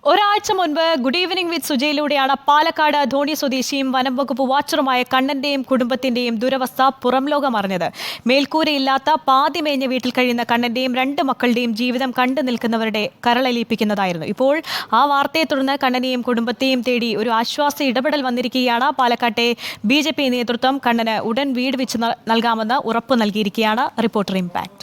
ഒരാഴ്ച മുൻപ് good evening with സുജയിലൂടെയാണ് പാലക്കാട് ധോണി സ്വദേശിയും വനം വകുപ്പ് വാച്ചറുമായ കണ്ണന്റെയും കുടുംബത്തിന്റെയും ദുരവസ്ഥ പുറംലോകം അറിഞ്ഞത്. മേൽക്കൂരയില്ലാത്ത പാതിമേഞ്ഞ വീട്ടിൽ കഴിയുന്ന കണ്ണന്റെയും 2 മക്കളുടെയും ജീവിതം കണ്ടു നിൽക്കുന്നവരുടെ കരളലിയിപ്പിക്കുന്നതായിരുന്നു. ഇപ്പോൾ ആ വാർത്തയെ തുടർന്ന് കണ്ണനെയും കുടുംബത്തെയും തേടി ഒരു ആശ്വാസ ഇടപെടൽ വന്നിരിക്കുകയാണ്. പാലക്കാട്ടെ BJP നേതൃത്വം കണ്ണന് ഉടൻ വീട് വെച്ച് നൽകാമെന്ന് ഉറപ്പു നൽകിയിരിക്കുകയാണ്. Reporter impact.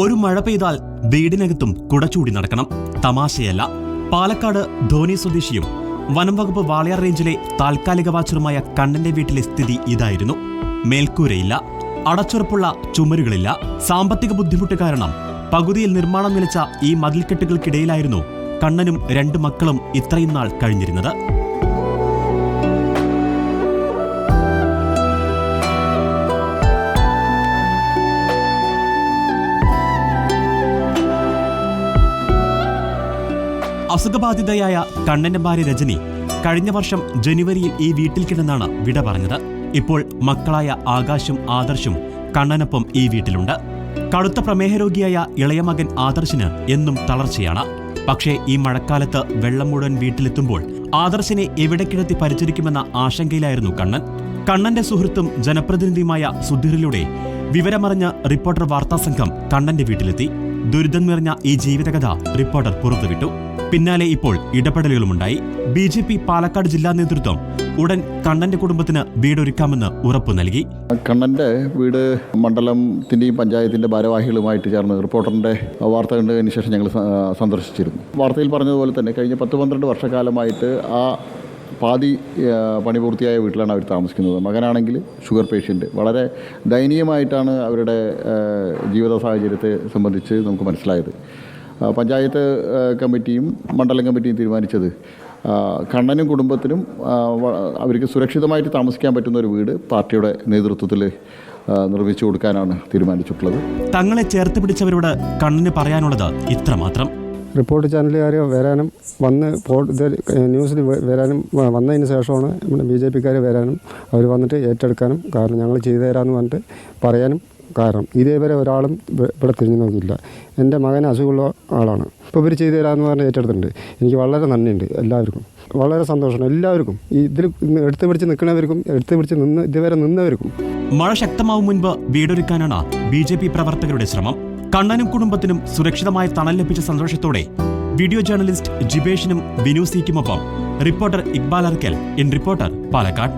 ഒരു മഴ പെയ്താൽ വീടിനകത്തും കുടച്ചൂടി നടക്കണം. തമാശയല്ല. പാലക്കാട് ധോണി സ്വദേശിയും വനം വകുപ്പ് വാളയാർ റേഞ്ചിലെ താൽക്കാലിക വാച്ചറുമായ കണ്ണന്റെ വീട്ടിലെ സ്ഥിതി ഇതായിരുന്നു. മേൽക്കൂരയില്ല, അടച്ചുറപ്പുള്ള ചുമരുകളില്ല. സാമ്പത്തിക ബുദ്ധിമുട്ട് കാരണം പകുതിയിൽ നിർമ്മാണം നിലച്ച ഈ മതിൽക്കെട്ടുകൾക്കിടയിലായിരുന്നു കണ്ണനും 2 മക്കളും ഇത്രയും നാൾ കഴിഞ്ഞിരുന്നത്. അസുഖബാധിതയായ കണ്ണന്റെ ഭാര്യ രജനി കഴിഞ്ഞ വർഷം ജനുവരിയിൽ ഈ വീട്ടിൽ കിടന്നാണ് വിട പറഞ്ഞത്. ഇപ്പോൾ മക്കളായ ആകാശും ആദർശും കണ്ണനൊപ്പം ഈ വീട്ടിലുണ്ട്. കടുത്ത പ്രമേഹരോഗിയായ ഇളയ മകൻ ആദർശിന് എന്നും തളർച്ചയാണ്. പക്ഷേ ഈ മഴക്കാലത്ത് വെള്ളം മുഴുവൻ വീട്ടിലെത്തുമ്പോൾ ആദർശിനെ എവിടെ കിടത്തി പരിചരിക്കുമെന്ന ആശങ്കയിലായിരുന്നു കണ്ണൻ. കണ്ണന്റെ സുഹൃത്തും ജനപ്രതിനിധിയുമായ സുധീറിലൂടെ വിവരമറിഞ്ഞ റിപ്പോർട്ടർ വാർത്താസംഘം കണ്ണന്റെ വീട്ടിലെത്തി. ദുരിതം നിറഞ്ഞ ഈ ജീവിതകഥ റിപ്പോർട്ടർ പുറത്തുവിട്ടു. പിന്നാലെ ഇപ്പോൾ ഇടപെടലുകളുമുണ്ടായി. BJP പാലക്കാട് ജില്ലാ നേതൃത്വം ഉടൻ കണ്ണന്റെ കുടുംബത്തിന് വീടൊരുക്കാമെന്ന് ഉറപ്പു നൽകി. കണ്ണന്റെ വീട് മണ്ഡലത്തിന്റെയും പഞ്ചായത്തിന്റെ ഭാരവാഹികളുമായിട്ട് ചേർന്ന് റിപ്പോർട്ടറിന്റെ വാർത്ത കണ്ടതിന് ശേഷം ഞങ്ങൾ സന്ദർശിച്ചിരുന്നു. വാർത്തയിൽ പറഞ്ഞതുപോലെ തന്നെ കഴിഞ്ഞ 10-12 വർഷക്കാലമായിട്ട് ആ പാതി പണി പൂർത്തിയായ വീട്ടിലാണ് അവർ താമസിക്കുന്നത്. മകനാണെങ്കിൽ ഷുഗർ പേഷ്യൻ്റ്. വളരെ ദയനീയമായിട്ടാണ് അവരുടെ ജീവിത സാഹചര്യത്തെ സംബന്ധിച്ച് നമുക്ക് മനസ്സിലായത്. പഞ്ചായത്ത് കമ്മിറ്റിയും മണ്ഡലം കമ്മിറ്റിയും തീരുമാനിച്ചത് കണ്ണനും കുടുംബത്തിനും അവർക്ക് സുരക്ഷിതമായിട്ട് താമസിക്കാൻ പറ്റുന്ന ഒരു വീട് പാർട്ടിയുടെ നേതൃത്വത്തിൽ നിർമ്മിച്ചു കൊടുക്കാനാണ് തീരുമാനിച്ചിട്ടുള്ളത്. തങ്ങളെ ചേർത്ത് പിടിച്ചവരോട് കണ്ണന് പറയാനുള്ളത് ഇത്രമാത്രം. റിപ്പോർട്ട് ചാനലുകാർ വരാനും വന്ന് ന്യൂസിൽ വരാനും വന്നതിന് ശേഷമാണ് നമ്മുടെ BJPക്കാർ വരാനും അവർ വന്നിട്ട് ഏറ്റെടുക്കാനും കാരണം ഞങ്ങൾ ചെയ്തു തരാമെന്ന് പറഞ്ഞിട്ട് പറയാനും കാരണം ഇതേവരെ ഒരാളും ഇവിടെ തിരിഞ്ഞു നോക്കിയില്ല. എൻ്റെ മകൻ അസുഖമുള്ള ആളാണ്. ഇപ്പോൾ ഇവർ ചെയ്തു തരാമെന്ന് പറഞ്ഞ് ഏറ്റെടുത്തിട്ടുണ്ട്. എനിക്ക് വളരെ നന്ദിയുണ്ട് എല്ലാവർക്കും. വളരെ സന്തോഷമാണ് എല്ലാവർക്കും. ഇതിൽ എടുത്തു പിടിച്ച് നിൽക്കുന്നവർക്കും എടുത്തു പിടിച്ച് ഇതുവരെ നിന്നവർക്കും. മഴ ശക്തമാവും മുൻപ് വീടൊരുക്കാനാണ് BJP പ്രവർത്തകരുടെ ശ്രമം. കണ്ണനും കുടുംബത്തിനും സുരക്ഷിതമായ തണൽ ലഭിച്ച സന്തോഷത്തോടെ വീഡിയോ ജേർണലിസ്റ്റ് ജിബേഷിനും വിനു സിക്കുമൊപ്പം reporter Iqbal Arkal in reporter Palakkad.